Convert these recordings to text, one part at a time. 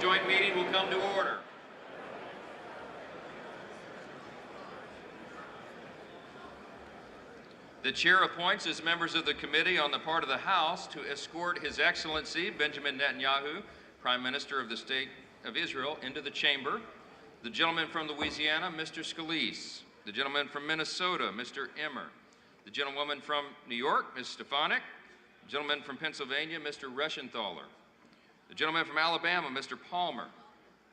joint meeting will come to order. The chair appoints as members of the committee on the part of the House to escort His Excellency Benjamin Netanyahu, Prime Minister of the State of Israel, into the chamber. The gentleman from Louisiana, Mr. Scalise. The gentleman from Minnesota, Mr. Emmer. The gentlewoman from New York, Ms. Stefanik. The gentleman from Pennsylvania, Mr. Reschenthaler. The gentleman from Alabama, Mr. Palmer.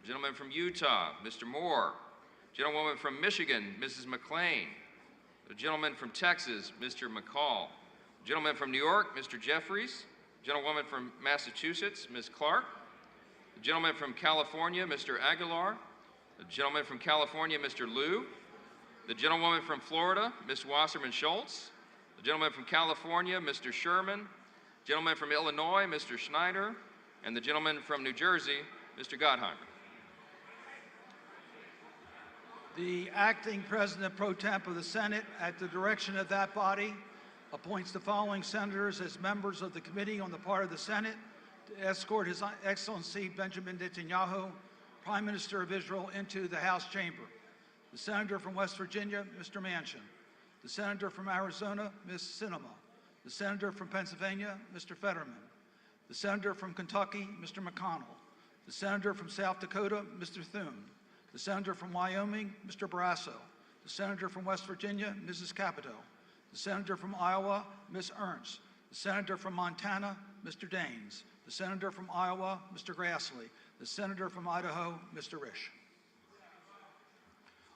The gentleman from Utah, Mr. Moore. The gentlewoman from Michigan, Mrs. McClain. The gentleman from Texas, Mr. McCall. The gentleman from New York, Mr. Jeffries. The gentlewoman from Massachusetts, Ms. Clark. The gentleman from California, Mr. Aguilar. The gentleman from California, Mr. Liu. The gentlewoman from Florida, Ms. Wasserman Schultz. The gentleman from California, Mr. Sherman. The gentleman from Illinois, Mr. Schneider. And the gentleman from New Jersey, Mr. Gottheimer. The acting President Pro Temp of the Senate, at the direction of that body, appoints the following senators as members of the committee on the part of the Senate to escort His Excellency Benjamin Netanyahu, Prime Minister of Israel, into the House chamber. The senator from West Virginia, Mr. Manchin. The senator from Arizona, Ms. Sinema. The senator from Pennsylvania, Mr. Fetterman. The senator from Kentucky, Mr. McConnell. The senator from South Dakota, Mr. Thune. The senator from Wyoming, Mr. Barrasso. The senator from West Virginia, Mrs. Capito. The senator from Iowa, Ms. Ernst. The senator from Montana, Mr. Daines. The senator from Iowa, Mr. Grassley. The senator from Idaho, Mr. Risch.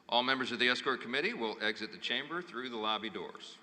All members of the escort committee will exit the chamber through the lobby doors.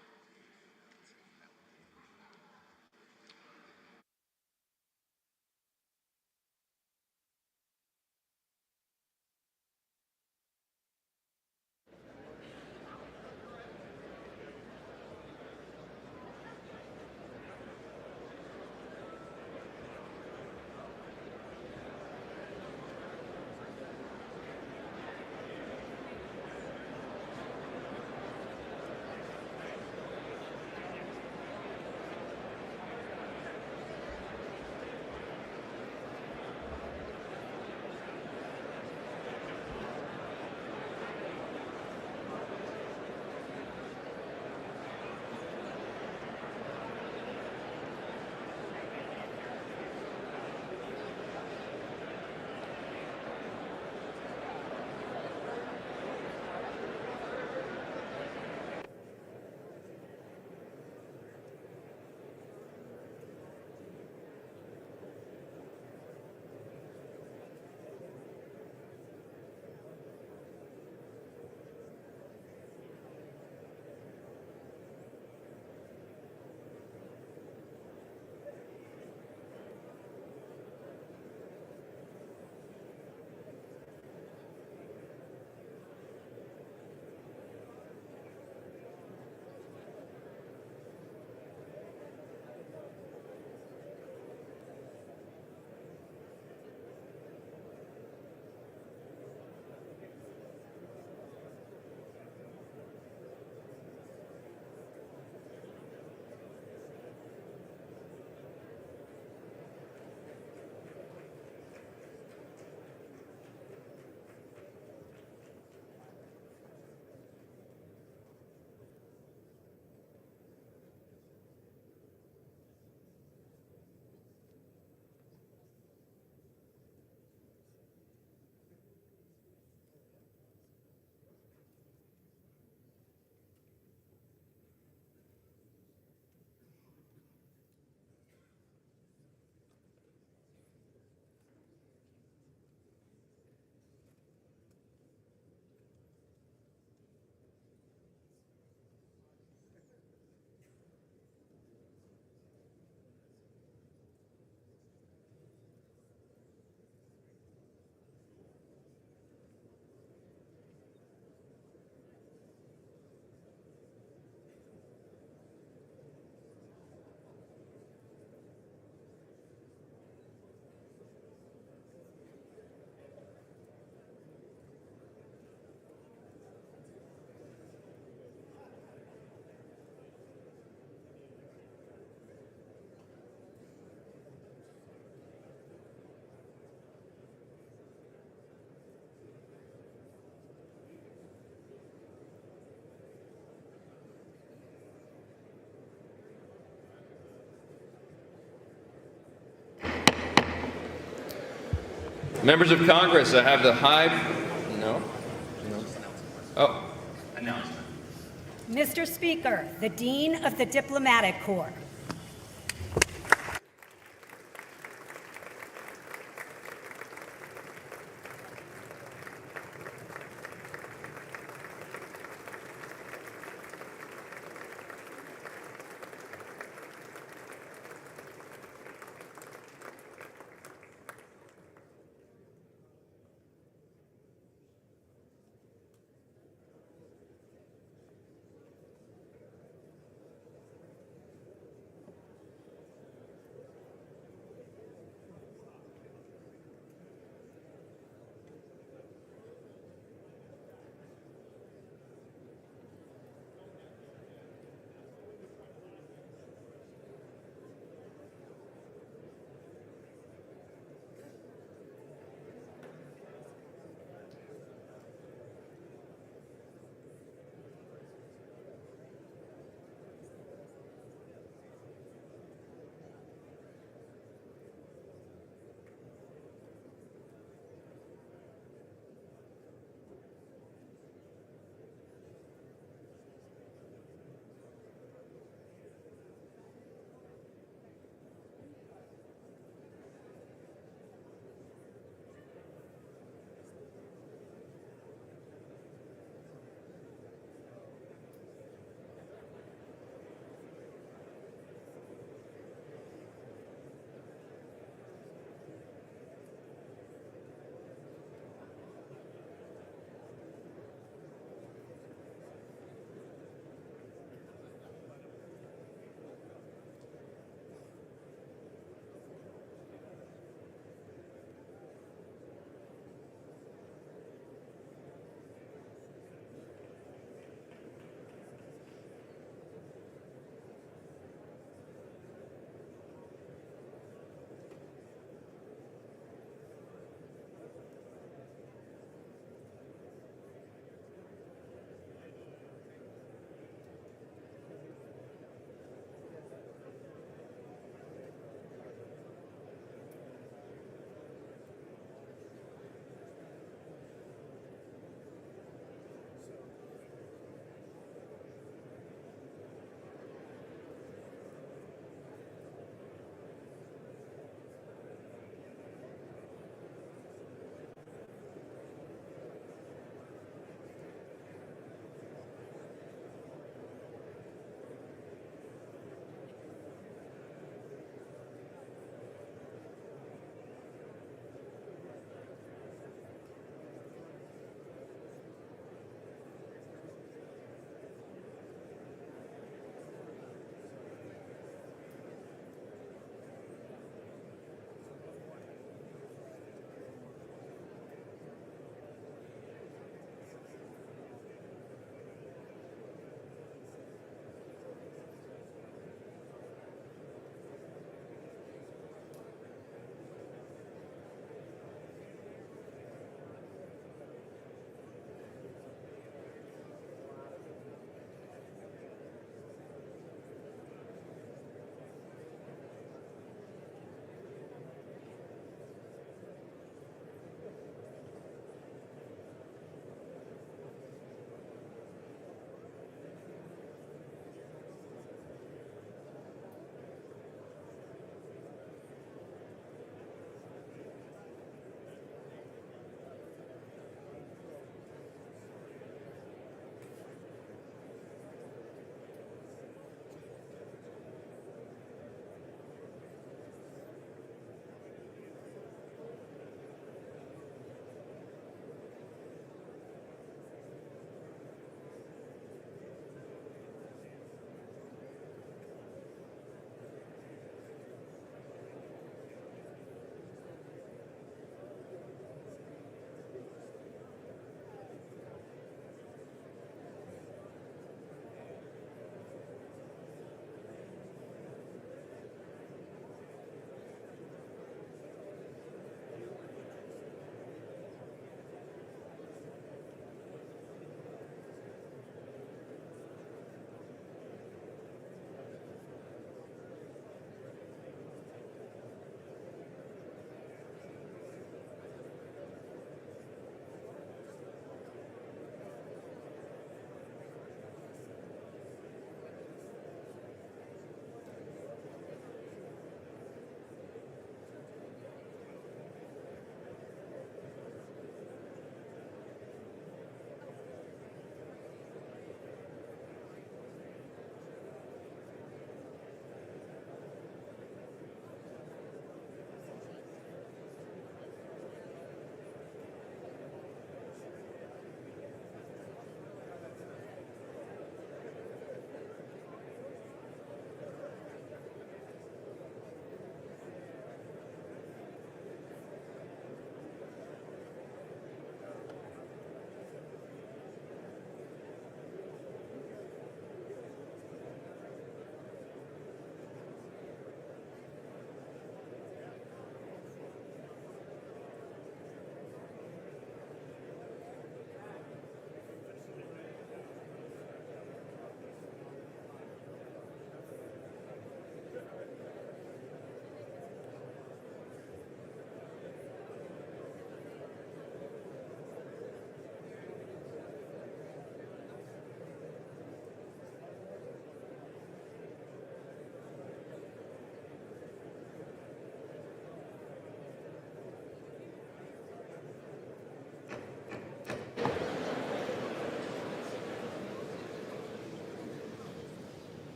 Members of Congress, I have the high... No? Oh. Announcement. Mr. Speaker, the Dean of the Diplomatic Corps.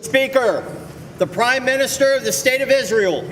Speaker, the Prime Minister of the State of Israel.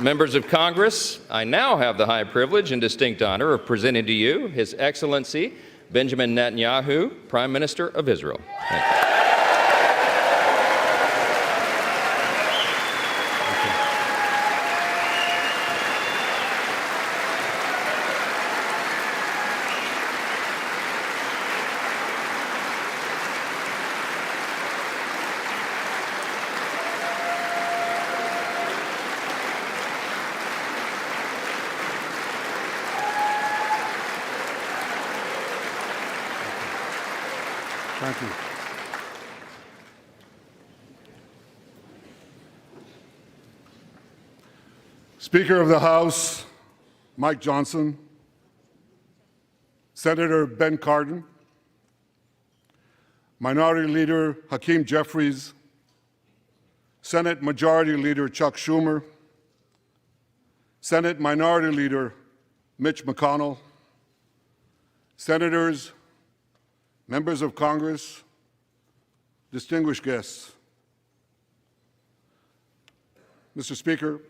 Members of Congress, I now have the high privilege and distinct honor of presenting to you His Excellency Benjamin Netanyahu, Prime Minister of Israel. Thank you. Thank you. Speaker of the House, Mike Johnson, Senator Ben Cardin, Minority Leader Hakeem Jeffries, Senate Majority Leader Chuck Schumer, Senate Minority Leader Mitch McConnell, Senators, members of Congress, distinguished guests. Mr. Speaker,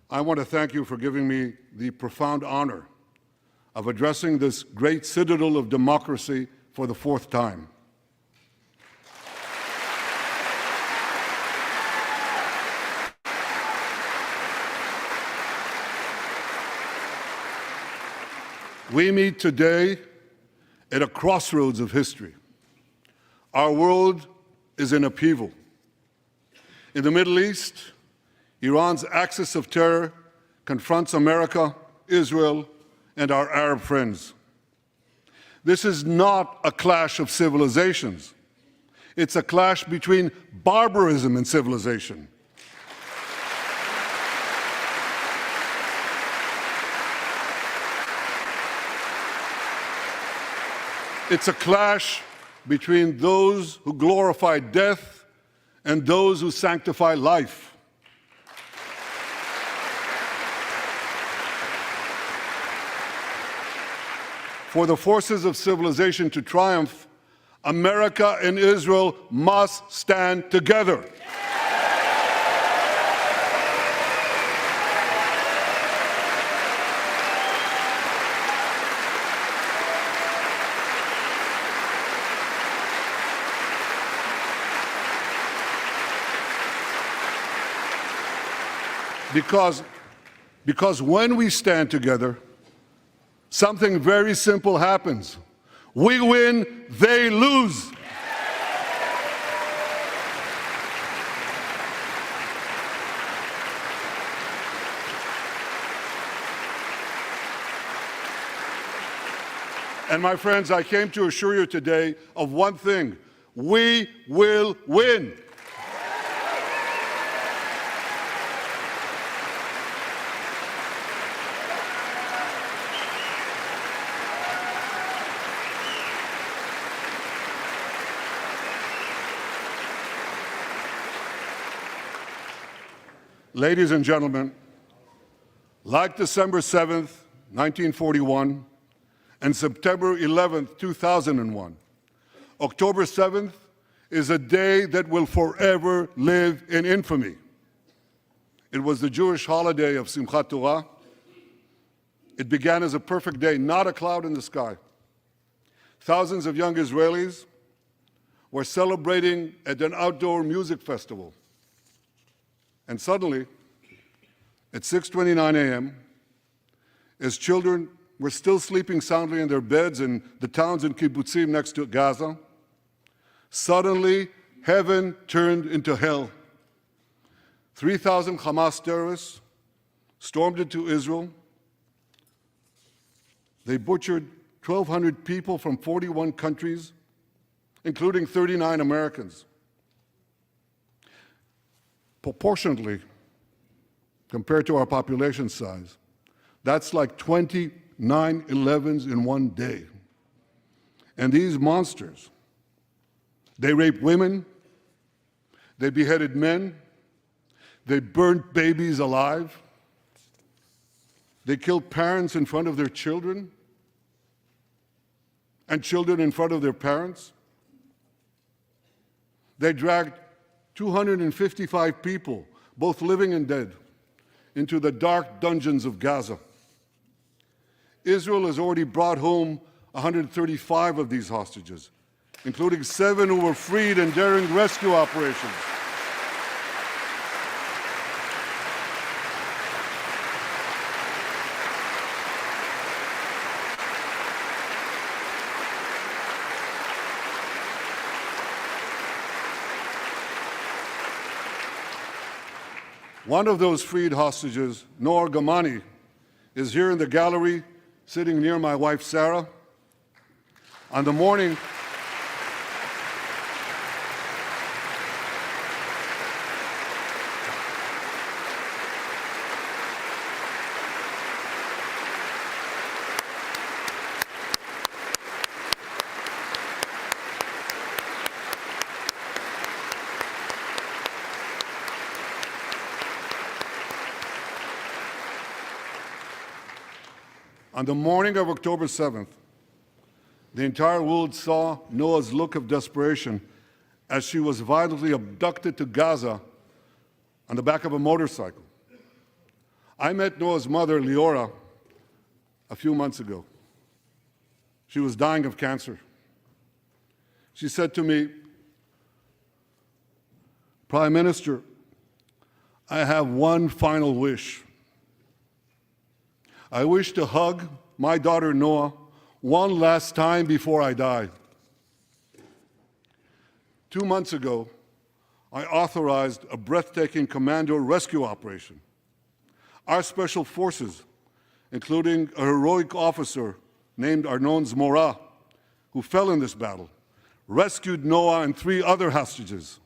I want to thank you for giving me the profound honor of addressing this great citadel of democracy for the fourth time. We meet today at a crossroads of history. Our world is in upheaval. In the Middle East, Iran's axis of terror confronts America, Israel, and our Arab friends. This is not a clash of civilizations. It's a clash between barbarism and civilization. It's a clash between those who glorify death and those who sanctify life. For the forces of civilization to triumph, America and Israel must stand together. Because when we stand together, something very simple happens. We win, they lose. And my friends, I came to assure you today of one thing: we will win. Ladies and gentlemen, like December 7th, 1941, and September 11th, 2001, October 7th is a day that will forever live in infamy. It was the Jewish holiday of Simchat Torah. It began as a perfect day, not a cloud in the sky. Thousands of young Israelis were celebrating at an outdoor music festival. And suddenly, at 6:29 a.m., as children were still sleeping soundly in their beds in the towns and kibbutzim next to Gaza, suddenly heaven turned into hell. 3,000 Hamas terrorists stormed into Israel. They butchered 1,200 people from 41 countries, including 39 Americans. Proportionately, compared to our population size, that's like 20 9/11s in one day. And these monsters, they raped women, they beheaded men, they burnt babies alive, they killed parents in front of their children, and children in front of their parents. They dragged 255 people, both living and dead, into the dark dungeons of Gaza. Israel has already brought home 135 of these hostages, including 7 who were freed in daring rescue operations. One of those freed hostages, Noor Gamani, is here in the gallery, sitting near my wife, Sarah. On the morning of October 7th, the entire world saw Noah's look of desperation as she was violently abducted to Gaza on the back of a motorcycle. I met Noah's mother, Leora, a few months ago. She was dying of cancer. She said to me, "Prime Minister, I have one final wish. I wish to hug my daughter Noah one last time before I die." 2 months ago, I authorized a breathtaking commando rescue operation. our special forces, including a heroic officer named Arnon Zmora, who fell in this battle, rescued Noah and 3 other hostages.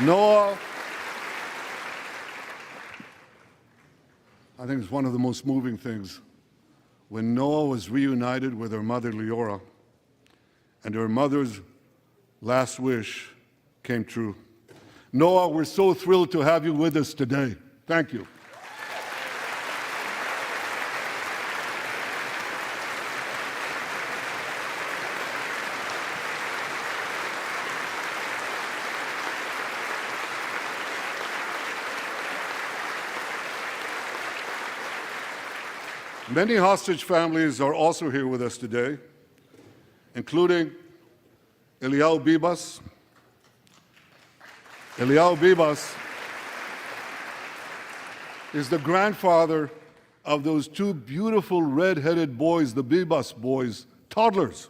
Noah, I think it's one of the most moving things. When Noah was reunited with her mother, Leora, and her mother's last wish came true. Noah, we're so thrilled to have you with us today. Thank you. Many hostage families are also here with us today, including Eliyahu Bibas. Eliyahu Bibas is the grandfather of those 2 beautiful red-headed boys, the Bibas boys, toddlers.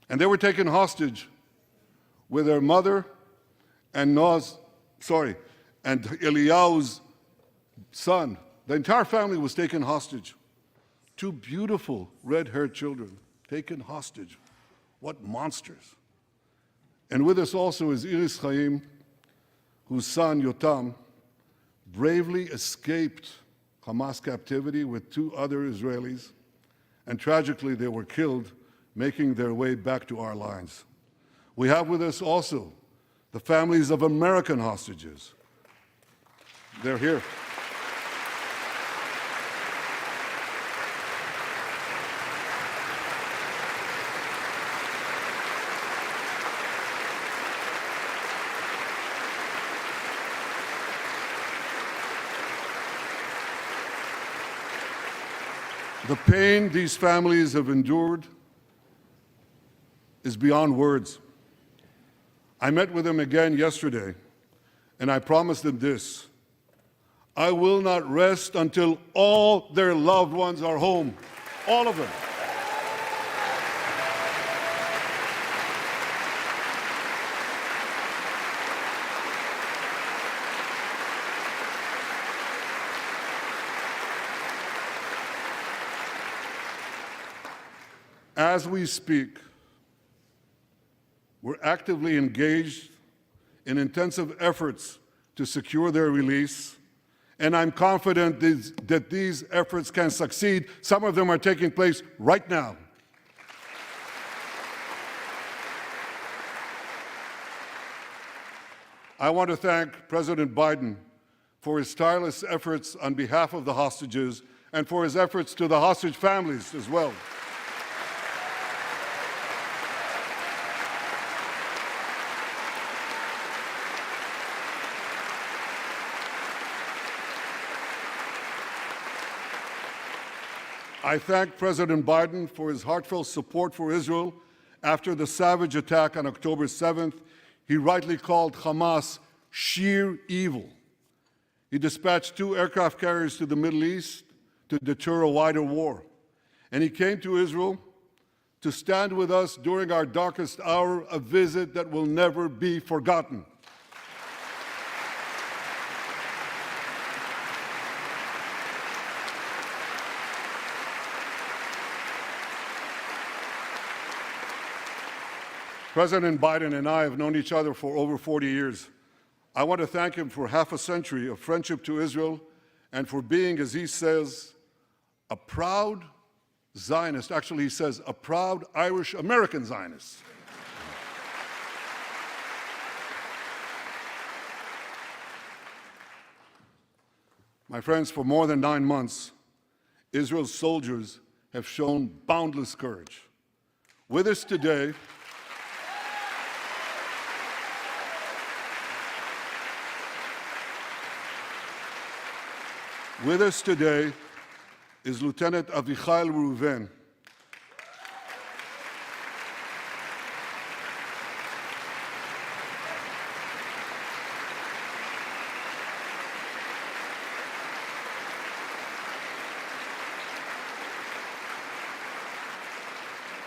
And they were taken hostage with their mother and Eliyahu's son. The entire family was taken hostage. 2 beautiful red-haired children taken hostage. What monsters. And with us also is Iris Chaim, whose son, Yotam, bravely escaped Hamas captivity with 2 other Israelis, and tragically they were killed, making their way back to our lines. We have with us also the families of American hostages. They're here. The pain these families have endured is beyond words. I met with them again yesterday, and I promised them this: I will not rest until all their loved ones are home, all of them. As we speak, we're actively engaged in intensive efforts to secure their release, and I'm confident that these efforts can succeed. Some of them are taking place right now. I want to thank President Biden for his tireless efforts on behalf of the hostages and for his efforts to the hostage families as well. I thank President Biden for his heartfelt support for Israel after the savage attack on October 7th. He rightly called Hamas sheer evil. He dispatched 2 aircraft carriers to the Middle East to deter a wider war. And he came to Israel to stand with us during our darkest hour, a visit that will never be forgotten. President Biden and I have known each other for over 40 years. I want to thank him for half a century of friendship to Israel and for being, as he says, a proud Zionist. Actually, he says, a proud Irish-American Zionist. My friends, for more than 9 months, Israel's soldiers have shown boundless courage. With us today, is Lieutenant Avichai Reuven.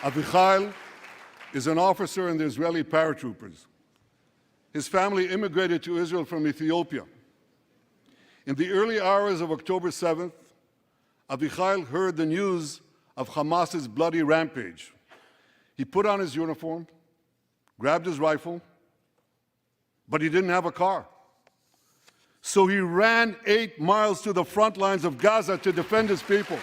Avichai is an officer in the Israeli paratroopers. His family immigrated to Israel from Ethiopia. In the early hours of October 7th, Avichai heard the news of Hamas's bloody rampage. He put on his uniform, grabbed his rifle, but he didn't have a car. So he ran 8 miles to the front lines of Gaza to defend his people.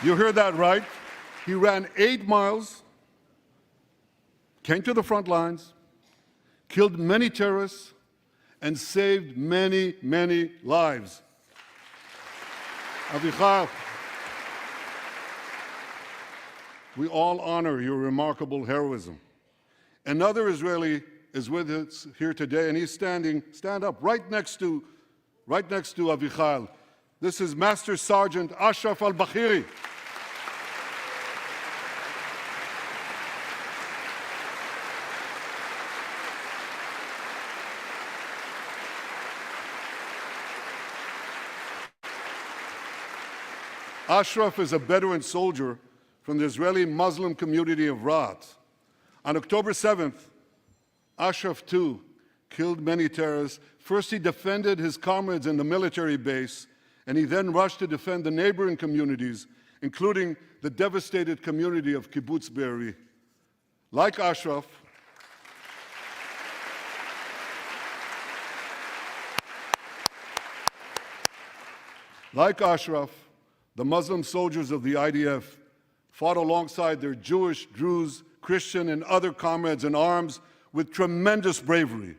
You heard that right. He ran 8 miles, came to the front lines, killed many terrorists, and saved many, many lives. Avichai, we all honor your remarkable heroism. Another Israeli is with us here today, and he's stand up right next to Avichai. This is Master Sergeant Ashraf al-Bakhiri. Ashraf is a Bedouin soldier from the Israeli Muslim community of Raat. On October 7th, Ashraf too killed many terrorists. First, he defended his comrades in the military base, and he then rushed to defend the neighboring communities, including the devastated community of Kibbutz Be'eri. Like Ashraf, the Muslim soldiers of the IDF fought alongside their Jewish, Druze, Christian, and other comrades in arms with tremendous bravery.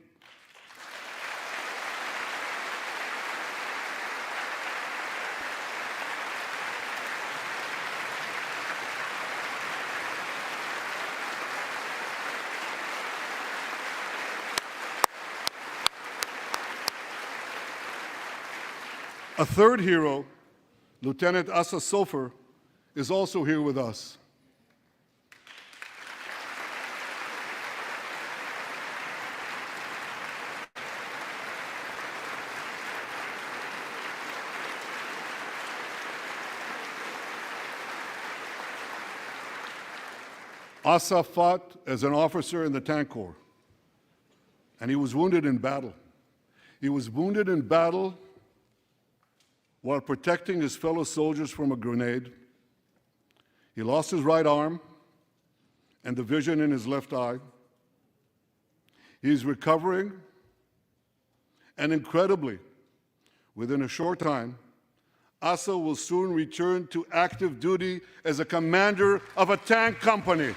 A third hero, Lieutenant Asa Sofer, is also here with us. Asa fought as an officer in the Tank Corps, and he was wounded in battle. He was wounded in battle while protecting his fellow soldiers from a grenade. He lost his right arm and the vision in his left eye. He's recovering, and incredibly, within a short time, Asa will soon return to active duty as a commander of a tank company.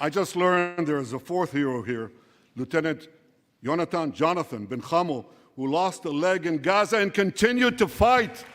I just learned there is a fourth hero here, Lieutenant Jonathan Ben Chamo, who lost a leg in Gaza and continued to fight.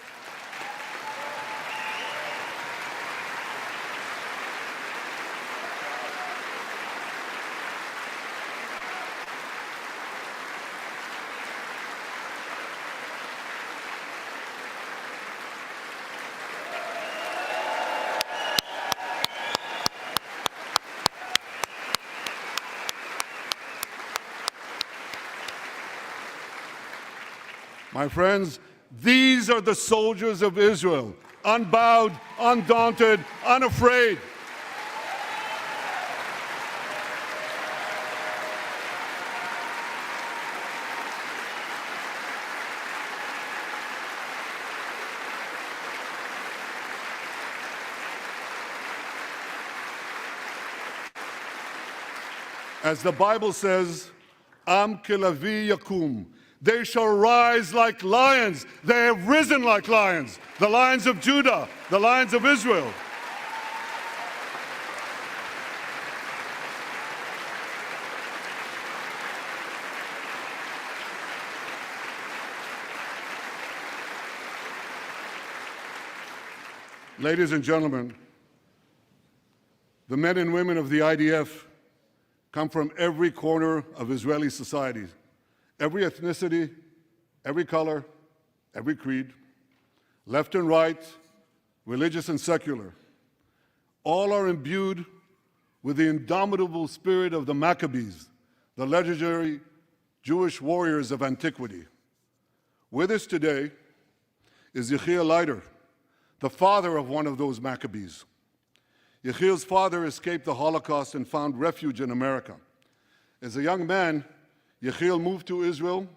My friends, these are the soldiers of Israel, unbowed, undaunted, unafraid. As the Bible says, Am kelavi yakum. They shall rise like lions. They have risen like lions. The lions of Judah, the lions of Israel. Ladies and gentlemen, the men and women of the IDF come from every corner of Israeli society, every ethnicity, every color, every creed, left and right, religious and secular. All are imbued with the indomitable spirit of the Maccabees, the legendary Jewish warriors of antiquity. With us today is Yechiel Leiter, the father of one of those Maccabees. Yechiel's father escaped the Holocaust and found refuge in America. As a young man, Yechiel moved to Israel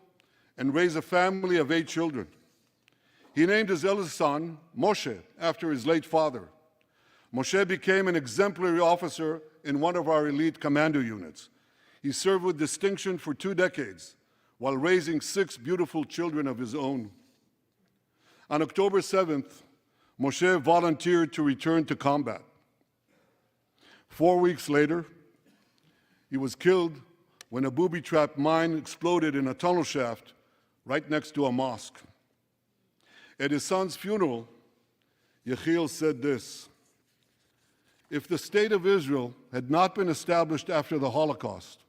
and raised a family of 8 children. He named his eldest son, Moshe, after his late father. Moshe became an exemplary officer in one of our elite commando units. He served with distinction for 2 decades while raising 6 beautiful children of his own. On October 7th, Moshe volunteered to return to combat. 4 weeks later, he was killed when a booby-trapped mine exploded in a tunnel shaft right next to a mosque. At his son's funeral, Yechiel said this: "If the state of Israel had not been established after the Holocaust,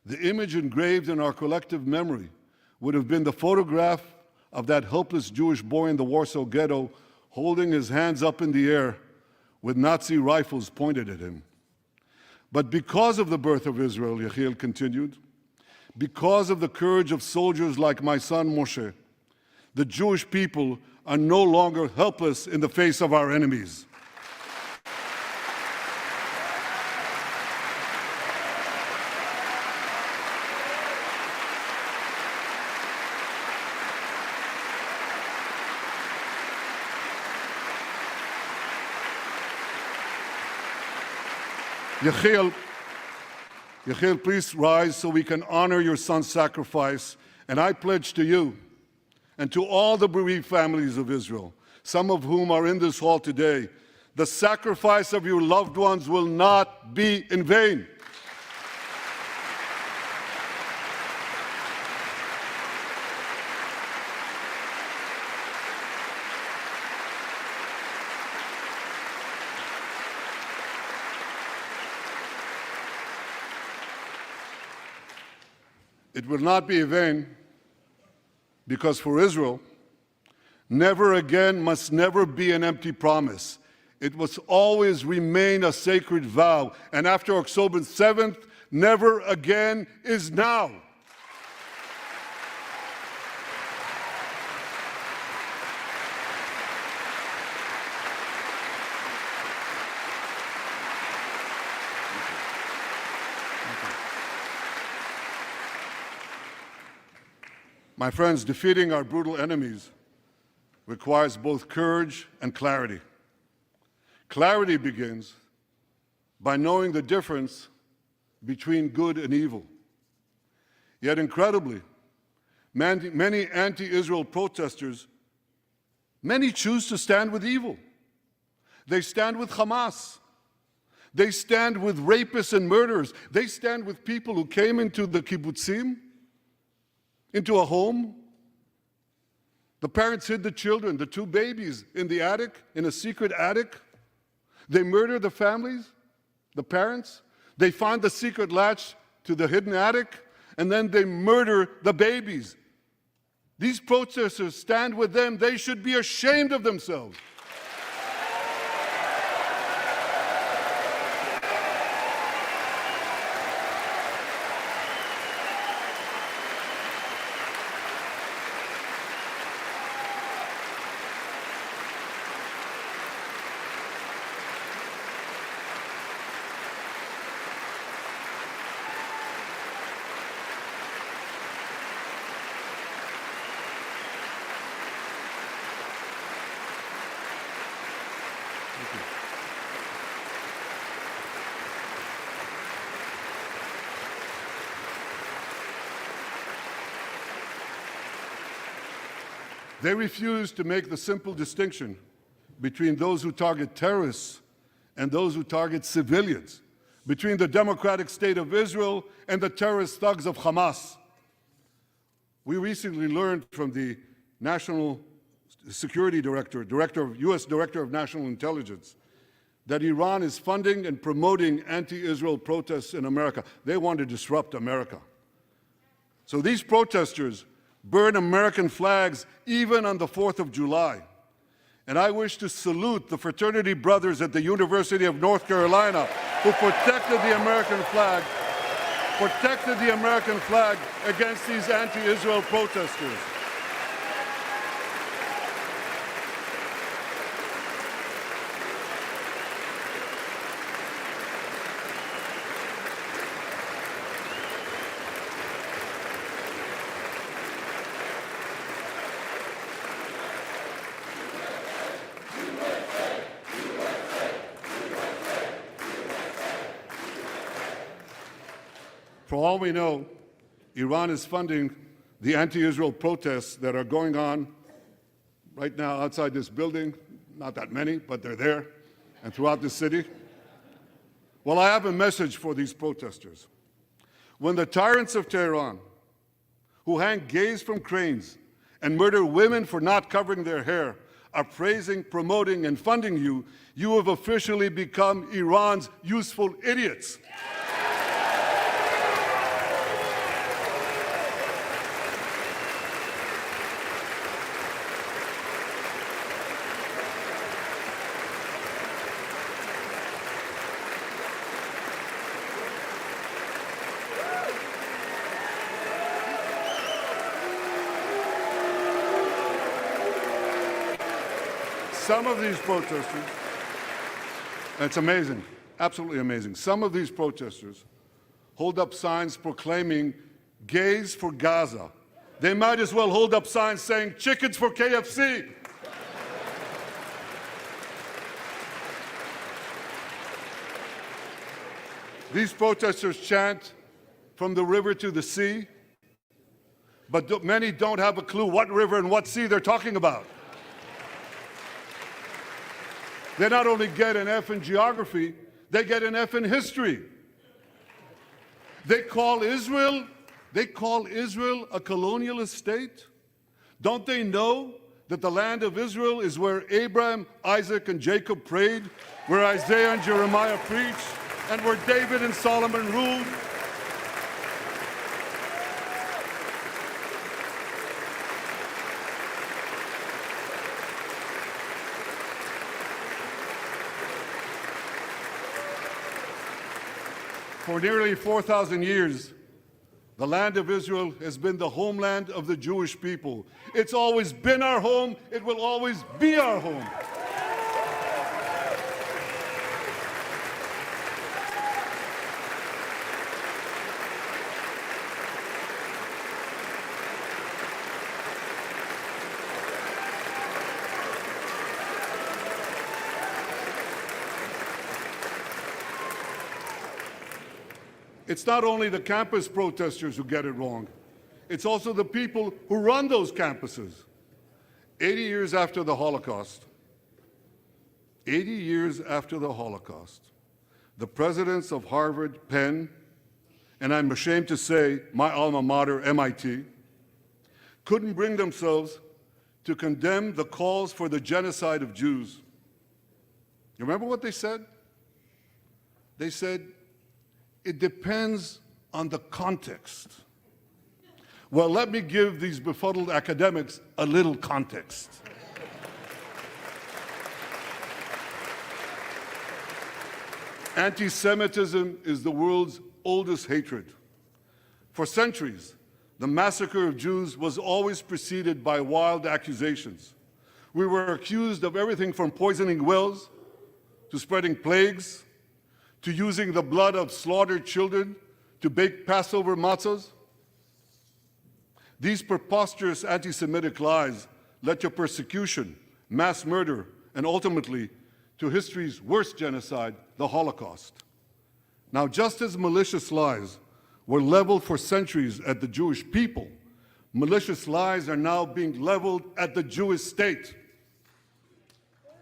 the image engraved in our collective memory would have been the photograph of that helpless Jewish boy in the Warsaw Ghetto holding his hands up in the air with Nazi rifles pointed at him. But because of the birth of Israel," Yechiel continued, "because of the courage of soldiers like my son Moshe, the Jewish people are no longer helpless in the face of our enemies." Yechiel, please rise so we can honor your son's sacrifice. And I pledge to you and to all the bereaved families of Israel, some of whom are in this hall today, the sacrifice of your loved ones will not be in vain. It will not be in vain because for Israel, never again must never be an empty promise. It must always remain a sacred vow. And after October 7th, never again is now. My friends, defeating our brutal enemies requires both courage and clarity. Clarity begins by knowing the difference between good and evil. Yet incredibly, many anti-Israel protesters, many choose to stand with evil. They stand with Hamas. They stand with rapists and murderers. They stand with people who came into the kibbutzim, into a home. The parents hid the children, the 2 babies, in the attic, in a secret attic. They murdered the families, the parents. They find the secret latch to the hidden attic, and then they murder the babies. These protesters stand with them. They should be ashamed of themselves. They refuse to make the simple distinction between those who target terrorists and those who target civilians, between the democratic state of Israel and the terrorist thugs of Hamas. We recently learned from the National Security Director, U.S. Director of National Intelligence, that Iran is funding and promoting anti-Israel protests in America. They want to disrupt America. So these protesters burn American flags even on the 4th of July. And I wish to salute the fraternity brothers at the University of North Carolina who protected the American flag against these anti-Israel protesters. For all we know, Iran is funding the anti-Israel protests that are going on right now outside this building. Not that many, but they're there, and throughout the city. Well, I have a message for these protesters. When the tyrants of Tehran, who hang gays from cranes and murder women for not covering their hair, are praising, promoting, and funding you, you have officially become Iran's useful idiots. Some of these protesters, it's amazing, absolutely amazing. Some of these protesters hold up signs proclaiming gays for Gaza. They might as well hold up signs saying chickens for KFC. These protesters chant from the river to the sea, but many don't have a clue what river and what sea they're talking about. They not only get an F in geography, they get an F in history. They call Israel a colonialist state? Don't they know that the land of Israel is where Abraham, Isaac, and Jacob prayed, where Isaiah and Jeremiah preached, and where David and Solomon ruled? For nearly 4,000 years, the land of Israel has been the homeland of the Jewish people. It's always been our home. It will always be our home. It's not only the campus protesters who get it wrong. It's also the people who run those campuses. 80 years after the Holocaust, the presidents of Harvard, Penn, and I'm ashamed to say my alma mater, MIT, couldn't bring themselves to condemn the calls for the genocide of Jews. You remember what they said? They said, it depends on the context. Well, let me give these befuddled academics a little context. Anti-Semitism is the world's oldest hatred. For centuries, the massacre of Jews was always preceded by wild accusations. We were accused of everything from poisoning wells to spreading plagues, to using the blood of slaughtered children to bake Passover matzahs. These preposterous anti-Semitic lies led to persecution, mass murder, and ultimately to history's worst genocide, the Holocaust. Now, just as malicious lies were leveled for centuries at the Jewish people, malicious lies are now being leveled at the Jewish state.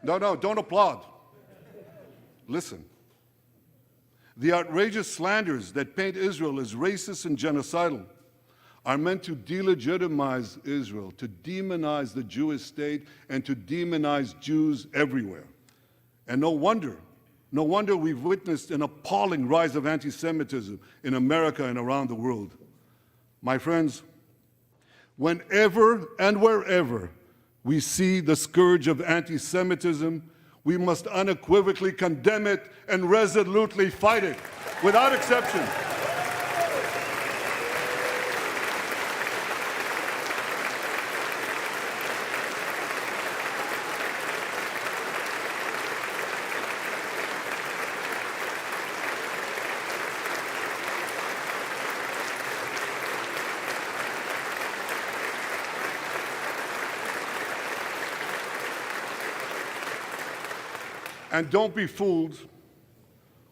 No, don't applaud. Listen. The outrageous slanders that paint Israel as racist and genocidal are meant to delegitimize Israel, to demonize the Jewish state, and to demonize Jews everywhere. And no wonder we've witnessed an appalling rise of anti-Semitism in America and around the world. My friends, whenever and wherever we see the scourge of anti-Semitism, we must unequivocally condemn it and resolutely fight it, without exception. And don't be fooled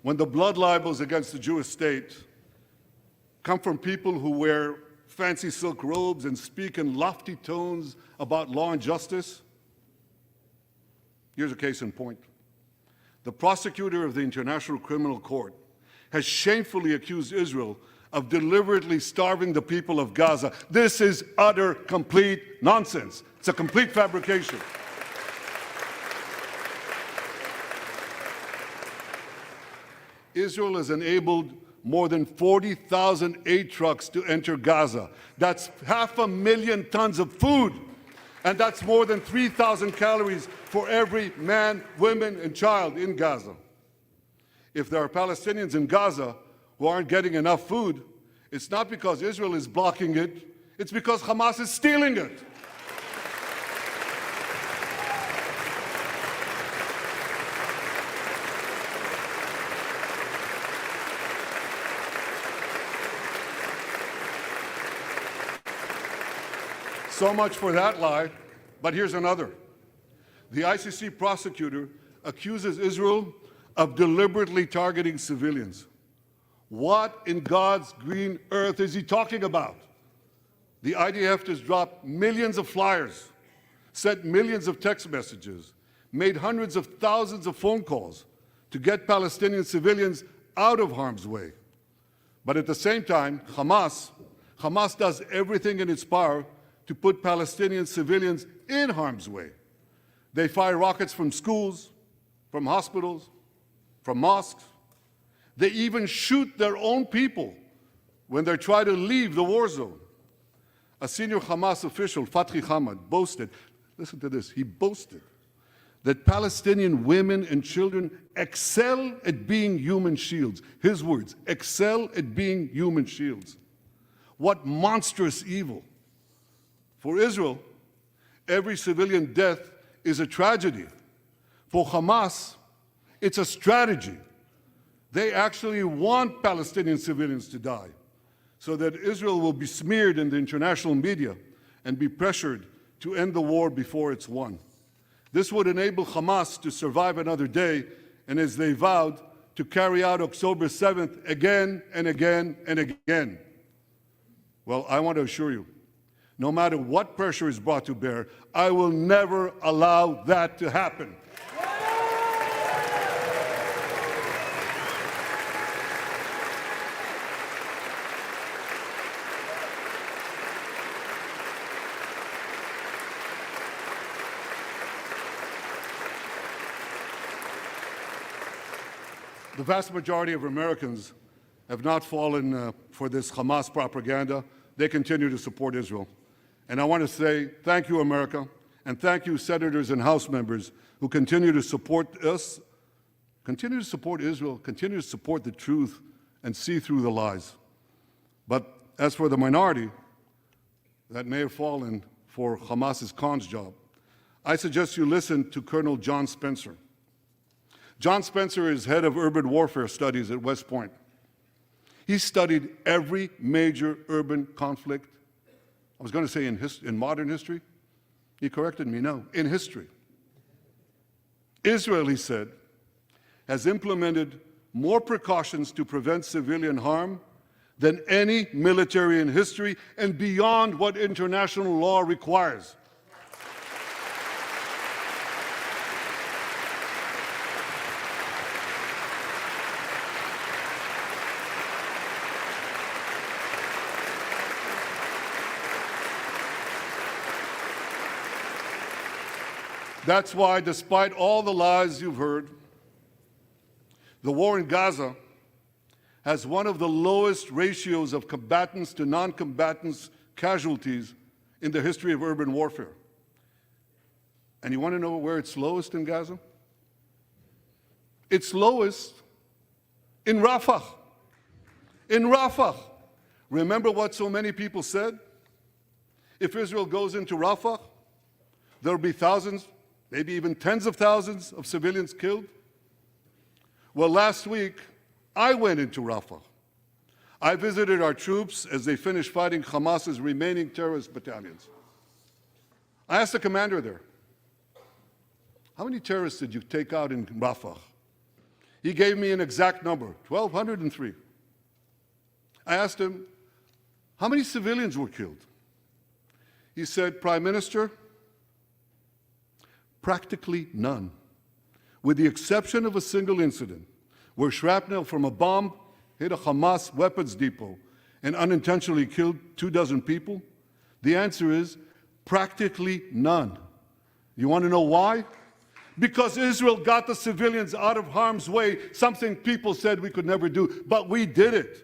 when the blood libels against the Jewish state come from people who wear fancy silk robes and speak in lofty tones about law and justice. Here's a case in point. The prosecutor of the International Criminal Court has shamefully accused Israel of deliberately starving the people of Gaza. This is utter, complete nonsense. It's a complete fabrication. Israel has enabled more than 40,000 aid trucks to enter Gaza. That's 500,000 tons of food. And that's more than 3,000 calories for every man, woman, and child in Gaza. If there are Palestinians in Gaza who aren't getting enough food, it's not because Israel is blocking it, it's because Hamas is stealing it. So much for that lie, but here's another. The ICC prosecutor accuses Israel of deliberately targeting civilians. What in God's green earth is he talking about? The IDF has dropped millions of flyers, sent millions of text messages, made hundreds of thousands of phone calls to get Palestinian civilians out of harm's way. But at the same time, Hamas does everything in its power to put Palestinian civilians in harm's way. They fire rockets from schools, from hospitals, from mosques. They even shoot their own people when they try to leave the war zone. A senior Hamas official, Fathi Hamad, boasted, listen to this, he boasted that Palestinian women and children excel at being human shields. His words, excel at being human shields. What monstrous evil. For Israel, every civilian death is a tragedy. For Hamas, it's a strategy. They actually want Palestinian civilians to die so that Israel will be smeared in the international media and be pressured to end the war before it's won. This would enable Hamas to survive another day and, as they vowed, to carry out October 7th again and again and again. Well, I want to assure you, no matter what pressure is brought to bear, I will never allow that to happen. The vast majority of Americans have not fallen for this Hamas propaganda. They continue to support Israel. And I want to say thank you, America, and thank you, senators and House members who continue to support us, continue to support Israel, continue to support the truth, and see through the lies. But as for the minority that may have fallen for Hamas's cons job, I suggest you listen to Colonel John Spencer. John Spencer is head of urban warfare studies at West Point. He studied every major urban conflict. I was going to say in modern history. He corrected me, no, in history. Israel, he said, has implemented more precautions to prevent civilian harm than any military in history and beyond what international law requires. That's why, despite all the lies you've heard, the war in Gaza has one of the lowest ratios of combatants to non-combatants casualties in the history of urban warfare. And you want to know where it's lowest in Gaza? It's lowest in Rafah. In Rafah. Remember what so many people said? If Israel goes into Rafah, there'll be thousands, maybe even tens of thousands of civilians killed. Well, last week, I went into Rafah. I visited our troops as they finished fighting Hamas's remaining terrorist battalions. I asked the commander there, how many terrorists did you take out in Rafah? He gave me an exact number, 1,203. I asked him, how many civilians were killed? He said, Prime Minister, practically none, with the exception of a single incident where shrapnel from a bomb hit a Hamas weapons depot and unintentionally killed 24 people. The answer is practically none. You want to know why? Because Israel got the civilians out of harm's way, something people said we could never do, but we did it.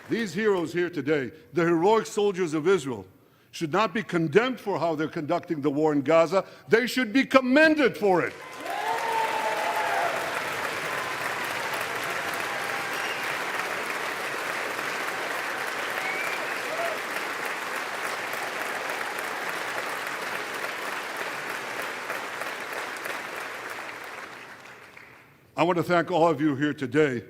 These heroes here today, the heroic soldiers of Israel, should not be condemned for how they're conducting the war in Gaza. They should be commended for it. I want to thank all of you here today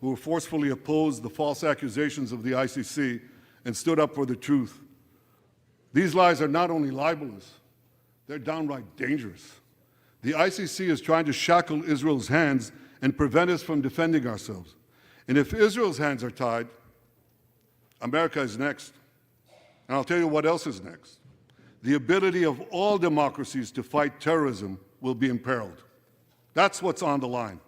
who forcefully opposed the false accusations of the ICC and stood up for the truth. These lies are not only libelous, they're downright dangerous. The ICC is trying to shackle Israel's hands and prevent us from defending ourselves. And if Israel's hands are tied, America is next. And I'll tell you what else is next. The ability of all democracies to fight terrorism will be imperiled. That's what's on the line.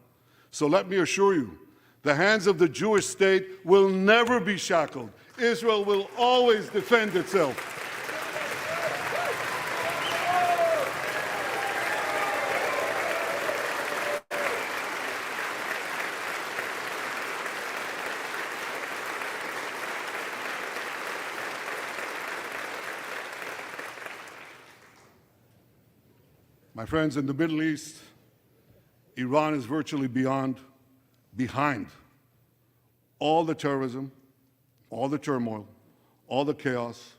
So let me assure you, the hands of the Jewish state will never be shackled. Israel will always defend itself. My friends, in the Middle East, Iran is virtually behind all the terrorism, all the turmoil, all the chaos,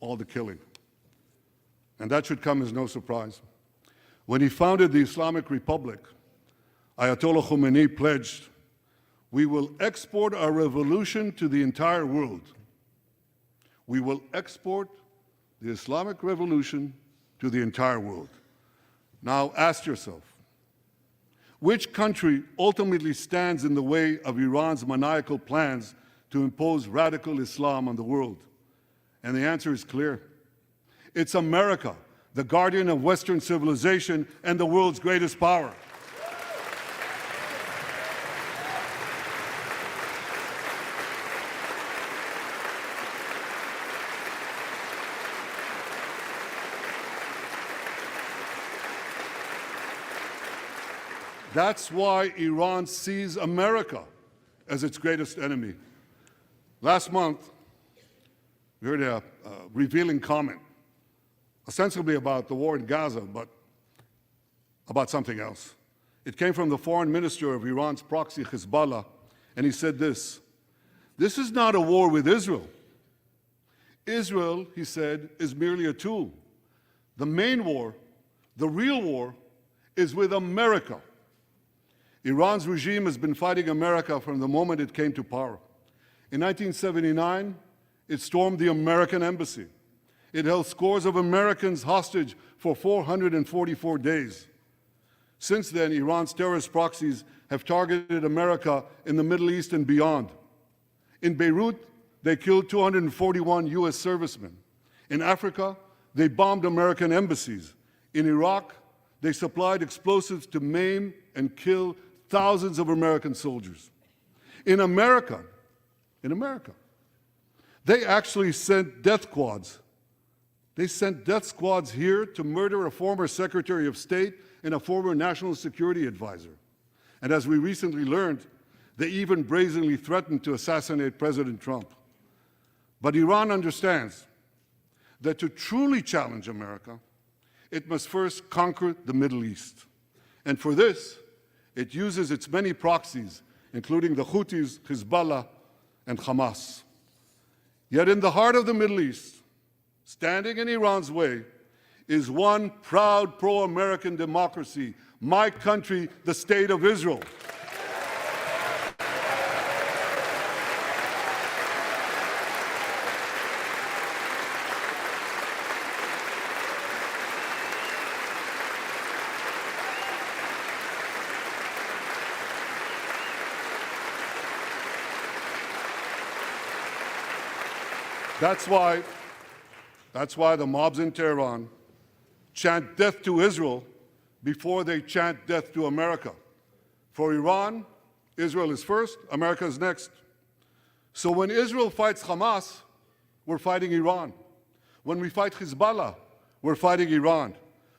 all the killing. And that should come as no surprise. When he founded the Islamic Republic, Ayatollah Khomeini pledged, "We will export our revolution to the entire world." We will export the Islamic revolution to the entire world. Now ask yourself, which country ultimately stands in the way of Iran's maniacal plans to impose radical Islam on the world? And the answer is clear. It's America, the guardian of Western civilization and the world's greatest power. That's why Iran sees America as its greatest enemy. Last month, we heard a revealing comment, ostensibly about the war in Gaza, but about something else. It came from the foreign minister of Iran's proxy, Hezbollah, and he said this: "This is not a war with Israel. Israel," he said, "is merely a tool. The main war, the real war, is with America." Iran's regime has been fighting America from the moment it came to power. In 1979, it stormed the American embassy. It held scores of Americans hostage for 444 days. Since then, Iran's terrorist proxies have targeted America in the Middle East and beyond. In Beirut, they killed 241 U.S. servicemen. In Africa, they bombed American embassies. In Iraq, They supplied explosives to maim and kill thousands of American soldiers. In America, they actually sent death squads. They sent death squads here to murder a former Secretary of State and a former National Security Advisor. And as we recently learned, they even brazenly threatened to assassinate President Trump. But Iran understands that to truly challenge America, it must first conquer the Middle East. And for this, it uses its many proxies, including the Houthis, Hezbollah, and Hamas. Yet in the heart of the Middle East, standing in Iran's way, is one proud pro-American democracy, my country, the State of Israel. That's why the mobs in Tehran chant death to Israel before they chant death to America. For Iran, Israel is first, America is next. So when Israel fights Hamas, we're fighting Iran. When we fight Hezbollah, we're fighting Iran.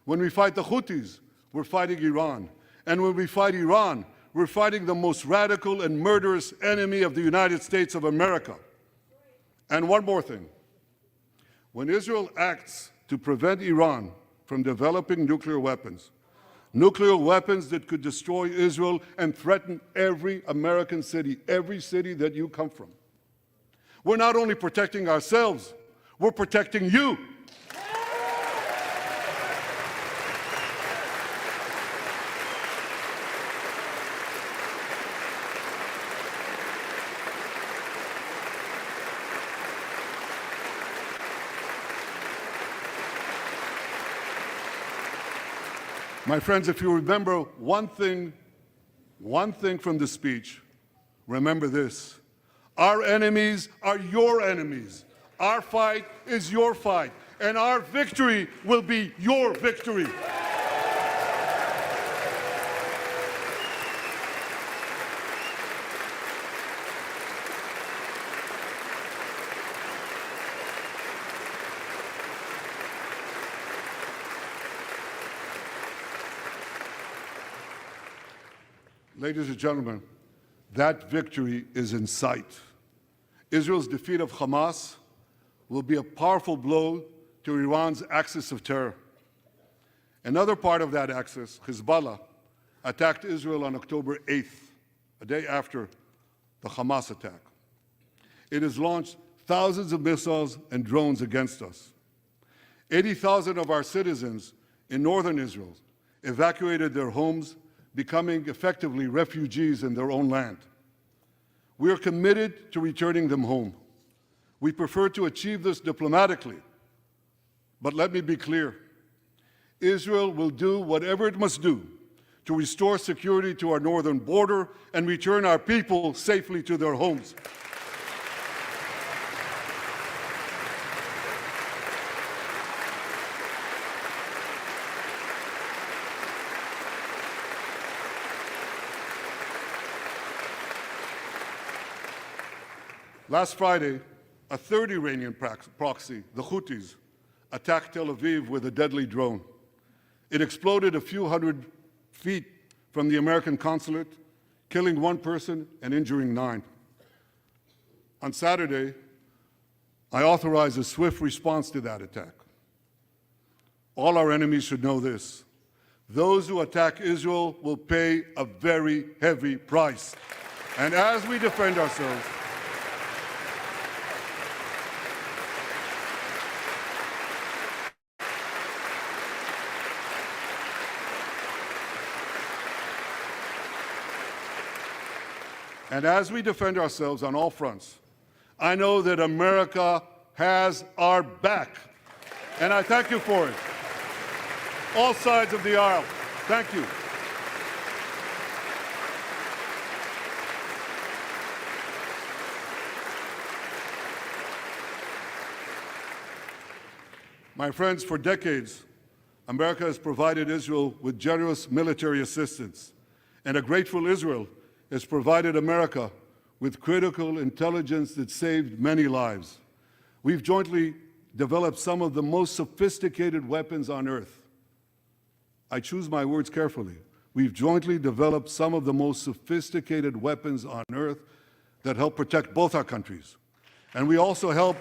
When we fight the Houthis, we're fighting Iran. And when we fight Iran, we're fighting the most radical and murderous enemy of the United States of America. And one more thing. When Israel acts to prevent Iran from developing nuclear weapons that could destroy Israel and threaten every American city, every city that you come from, we're not only protecting ourselves, we're protecting you. My friends, if you remember one thing from the speech, remember this. Our enemies are your enemies. Our fight is your fight. And our victory will be your victory. Ladies and gentlemen, that victory is in sight. Israel's defeat of Hamas will be a powerful blow to Iran's axis of terror. Another part of that axis, Hezbollah, attacked Israel on October 8th, a day after the Hamas attack. It has launched thousands of missiles and drones against us. 80,000 of our citizens in northern Israel evacuated their homes, becoming effectively refugees in their own land. We are committed to returning them home. We prefer to achieve this diplomatically. But let me be clear. Israel will do whatever it must do to restore security to our northern border and return our people safely to their homes. Last Friday, a third Iranian proxy, the Houthis, attacked Tel Aviv with a deadly drone. It exploded a few hundred feet from the American consulate, killing one person and injuring 9. On Saturday, I authorized a swift response to that attack. All our enemies should know this. Those who attack Israel will pay a very heavy price. And as we defend ourselves, on all fronts, I know that America has our back. And I thank you for it. All sides of the aisle, thank you. My friends, for decades, America has provided Israel with generous military assistance, and a grateful Israel has provided America with critical intelligence that saved many lives. We've jointly developed some of the most sophisticated weapons on earth. I choose my words carefully. We've jointly developed some of the most sophisticated weapons on earth that help protect both our countries. And we also help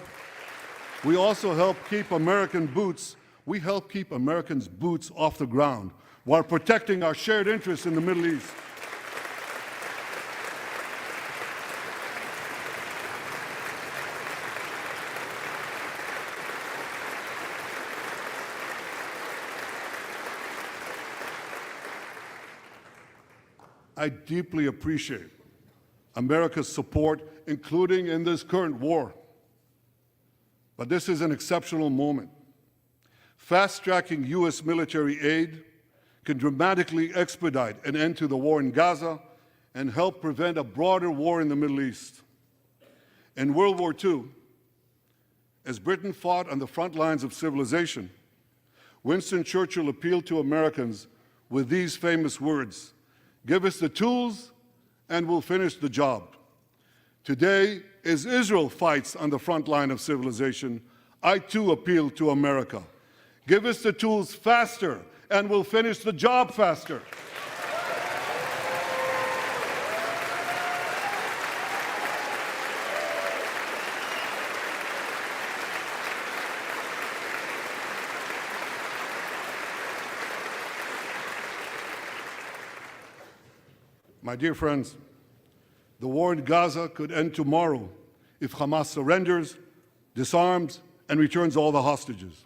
keep American boots, we help keep Americans' boots off the ground while protecting our shared interests in the Middle East. I deeply appreciate America's support, including in this current war. But this is an exceptional moment. Fast-tracking U.S. military aid can dramatically expedite an end to the war in Gaza and help prevent a broader war in the Middle East. In World War II, as Britain fought on the front lines of civilization, Winston Churchill appealed to Americans with these famous words: "Give us the tools and we'll finish the job." Today, as Israel fights on the front line of civilization, I too appeal to America. Give us the tools faster and we'll finish the job faster. My dear friends, the war in Gaza could end tomorrow if Hamas surrenders, disarms, and returns all the hostages.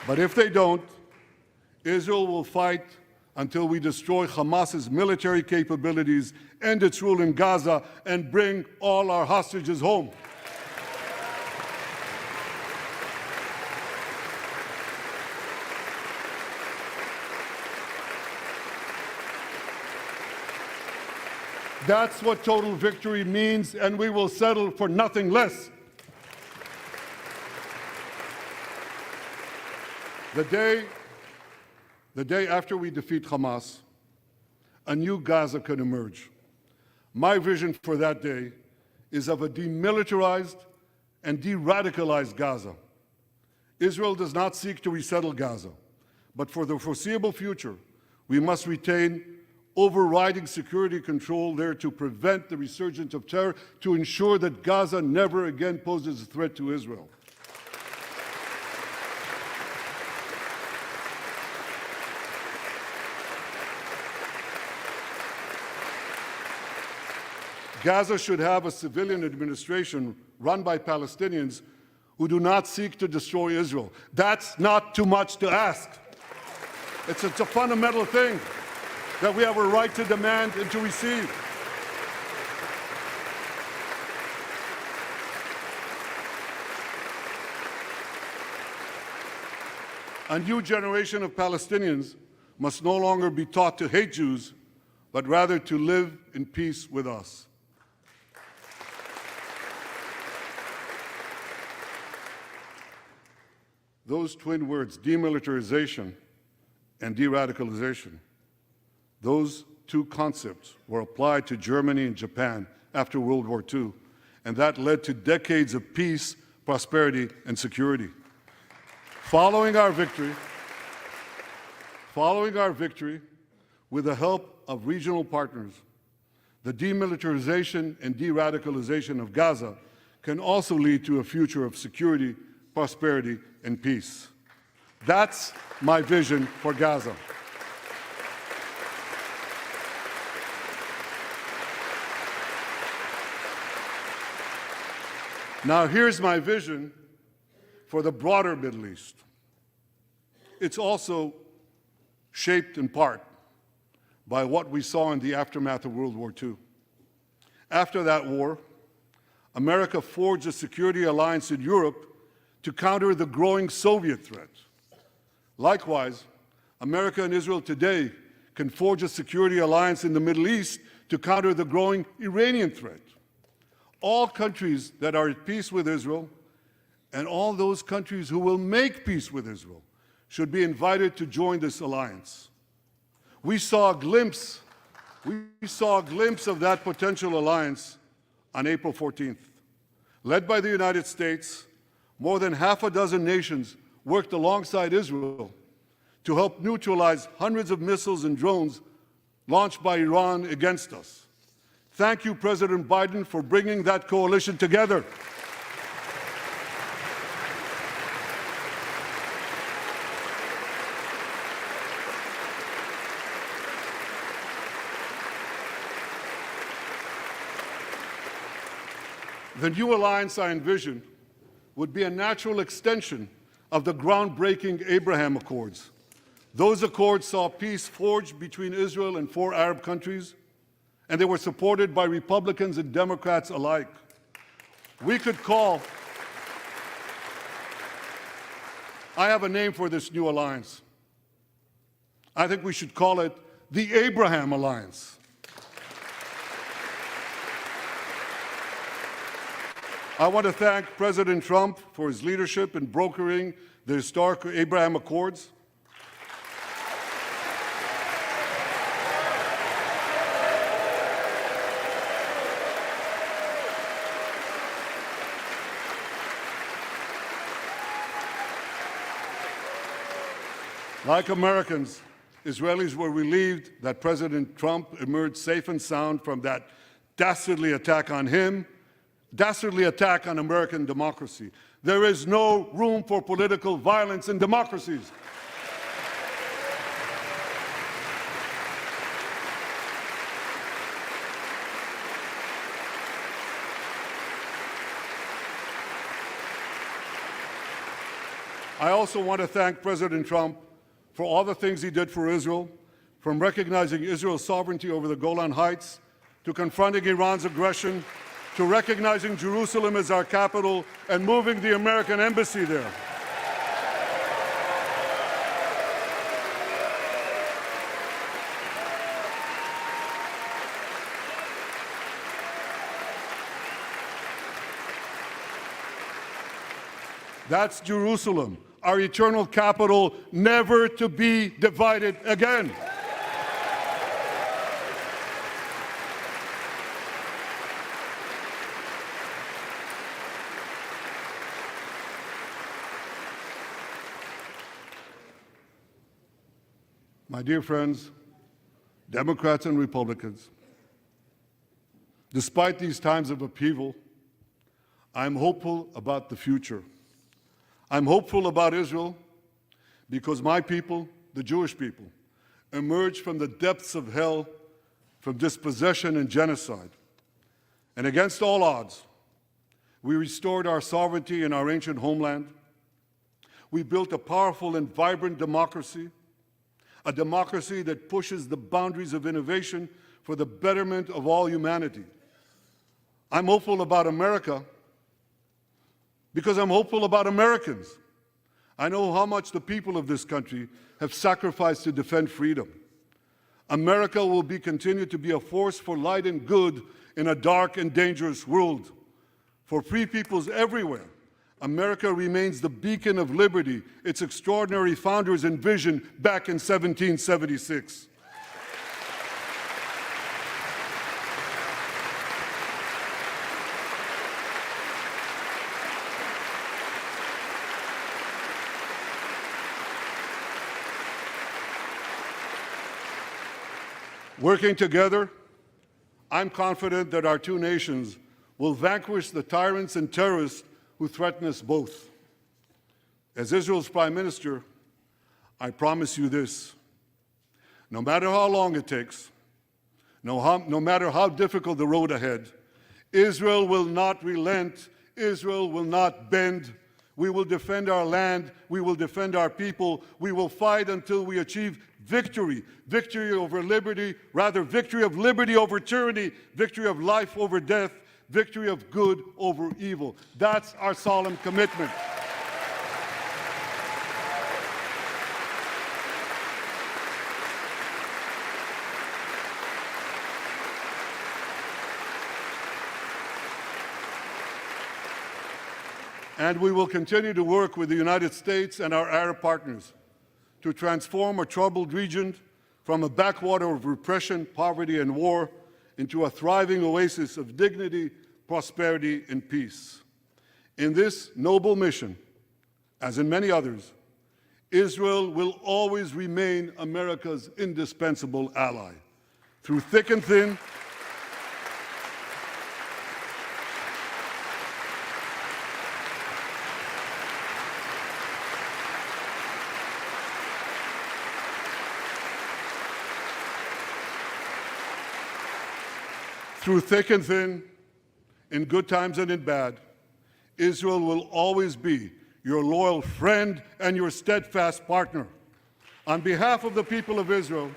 But if they don't, Israel will fight until we destroy Hamas's military capabilities, end its rule in Gaza, and bring all our hostages home. That's what total victory means, and we will settle for nothing less. The day after we defeat Hamas, a new Gaza can emerge. My vision for that day is of a demilitarized and de-radicalized Gaza. Israel does not seek to resettle Gaza, but for the foreseeable future, we must retain overriding security control there to prevent the resurgence of terror, to ensure that Gaza never again poses a threat to Israel. Gaza should have a civilian administration run by Palestinians who do not seek to destroy Israel. That's not too much to ask. It's a fundamental thing that we have a right to demand and to receive. A new generation of Palestinians must no longer be taught to hate Jews, but rather to live in peace with us. Those twin words, demilitarization and de-radicalization, those two concepts were applied to Germany and Japan after World War II, and that led to decades of peace, prosperity, and security. Following our victory, with the help of regional partners, the demilitarization and de-radicalization of Gaza can also lead to a future of security, prosperity, and peace. That's my vision for Gaza. Now, here's my vision for the broader Middle East. It's also shaped in part by what we saw in the aftermath of World War II. After that war, America forged a security alliance in Europe to counter the growing Soviet threat. Likewise, America and Israel today can forge a security alliance in the Middle East to counter the growing Iranian threat. All countries that are at peace with Israel and all those countries who will make peace with Israel should be invited to join this alliance. We saw a glimpse of that potential alliance on April 14th. Led by the United States, more than half a dozen nations worked alongside Israel to help neutralize hundreds of missiles and drones launched by Iran against us. Thank you, President Biden, for bringing that coalition together. The new alliance I envision would be a natural extension of the groundbreaking Abraham Accords. Those accords saw peace forged between Israel and 4 Arab countries, and they were supported by Republicans and Democrats alike. I have a name for this new alliance. I think we should call it the Abraham Alliance. I want to thank President Trump for his leadership in brokering the historic Abraham Accords. Like Americans, Israelis were relieved that President Trump emerged safe and sound from that dastardly attack on him, dastardly attack on American democracy. There is no room for political violence in democracies. I also want to thank President Trump for all the things he did for Israel, from recognizing Israel's sovereignty over the Golan Heights, to confronting Iran's aggression, to recognizing Jerusalem as our capital and moving the American embassy there. That's Jerusalem, our eternal capital, never to be divided again. My dear friends, Democrats and Republicans, despite these times of upheaval, I'm hopeful about the future. I'm hopeful about Israel because my people, the Jewish people, emerged from the depths of hell, from dispossession and genocide. And against all odds, we restored our sovereignty in our ancient homeland. We built a powerful and vibrant democracy, a democracy that pushes the boundaries of innovation for the betterment of all humanity. I'm hopeful about America because I'm hopeful about Americans. I know how much the people of this country have sacrificed to defend freedom. America will continue to be a force for light and good in a dark and dangerous world. For free peoples everywhere, America remains the beacon of liberty its extraordinary founders envisioned back in 1776. Working together, I'm confident that our two nations will vanquish the tyrants and terrorists who threaten us both. As Israel's Prime Minister, I promise you this: no matter how long it takes, no matter how difficult the road ahead, Israel will not relent, Israel will not bend. We will defend our land, we will defend our people, we will fight until we achieve victory. Victory over liberty, rather victory of liberty over tyranny, victory of life over death, victory of good over evil. That's our solemn commitment. And we will continue to work with the United States and our Arab partners to transform a troubled region from a backwater of repression, poverty, and war into a thriving oasis of dignity, prosperity, and peace. In this noble mission, as in many others, Israel will always remain America's indispensable ally. Through thick and thin, in good times and in bad, Israel will always be your loyal friend and your steadfast partner. On behalf of the people of Israel,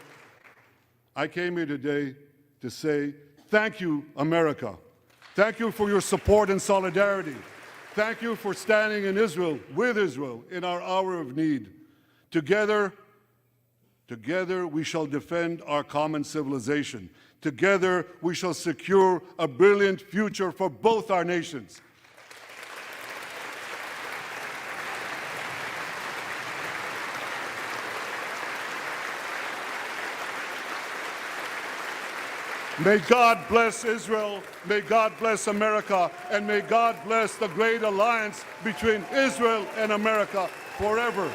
I came here today to say, thank you, America. Thank you for your support and solidarity. Thank you for standing in Israel, with Israel, in our hour of need. Together we shall defend our common civilization. Together, we shall secure a brilliant future for both our nations. May God bless Israel, may God bless America, and may God bless the great alliance between Israel and America forever.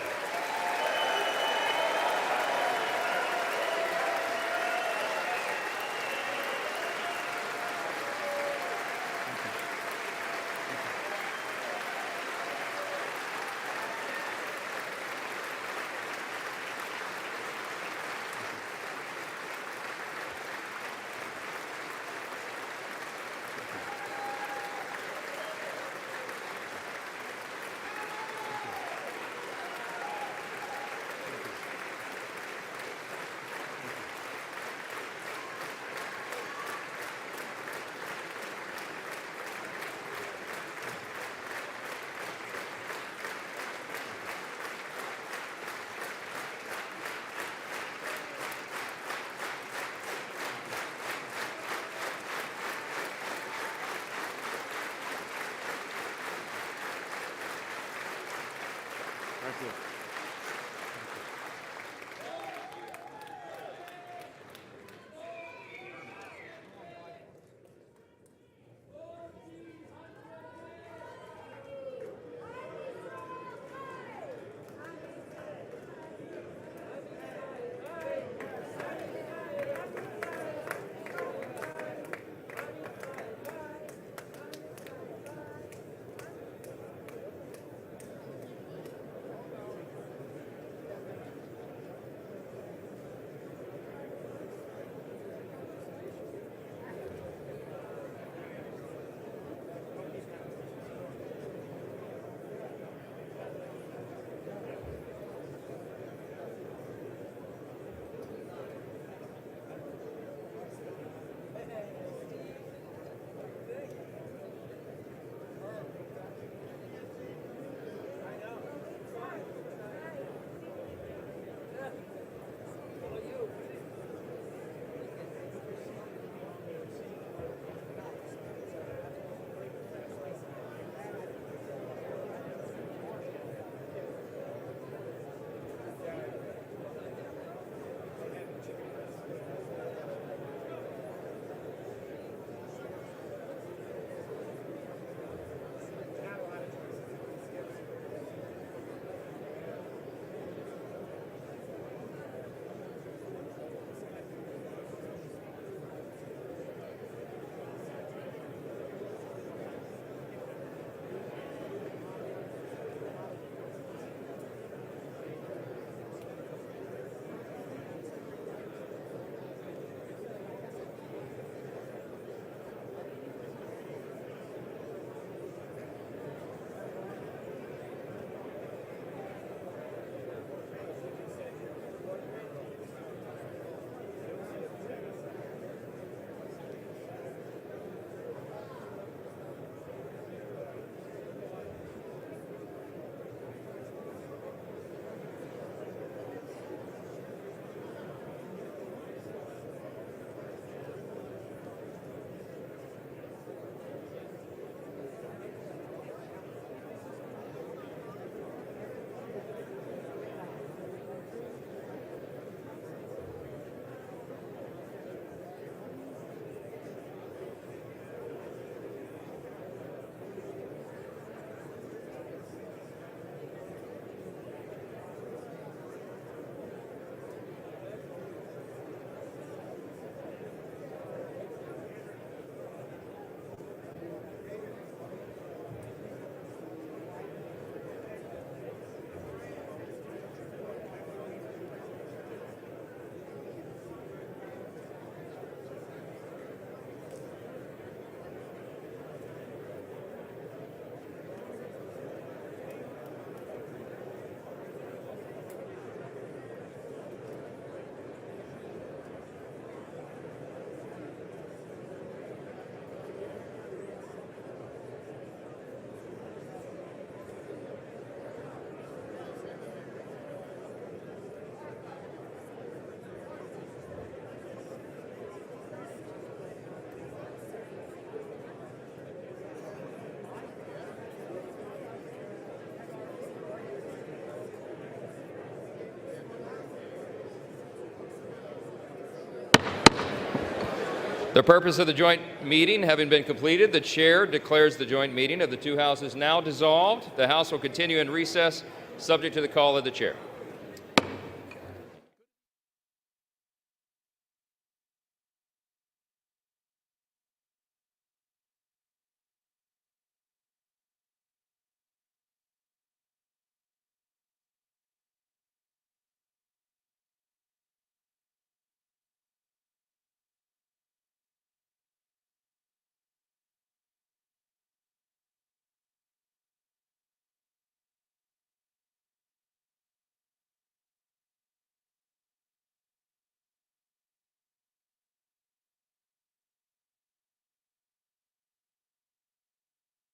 Thank you. The purpose of the joint meeting having been completed, the chair declares the joint meeting of the two houses now dissolved. The House will continue in recess, subject to the call of the chair.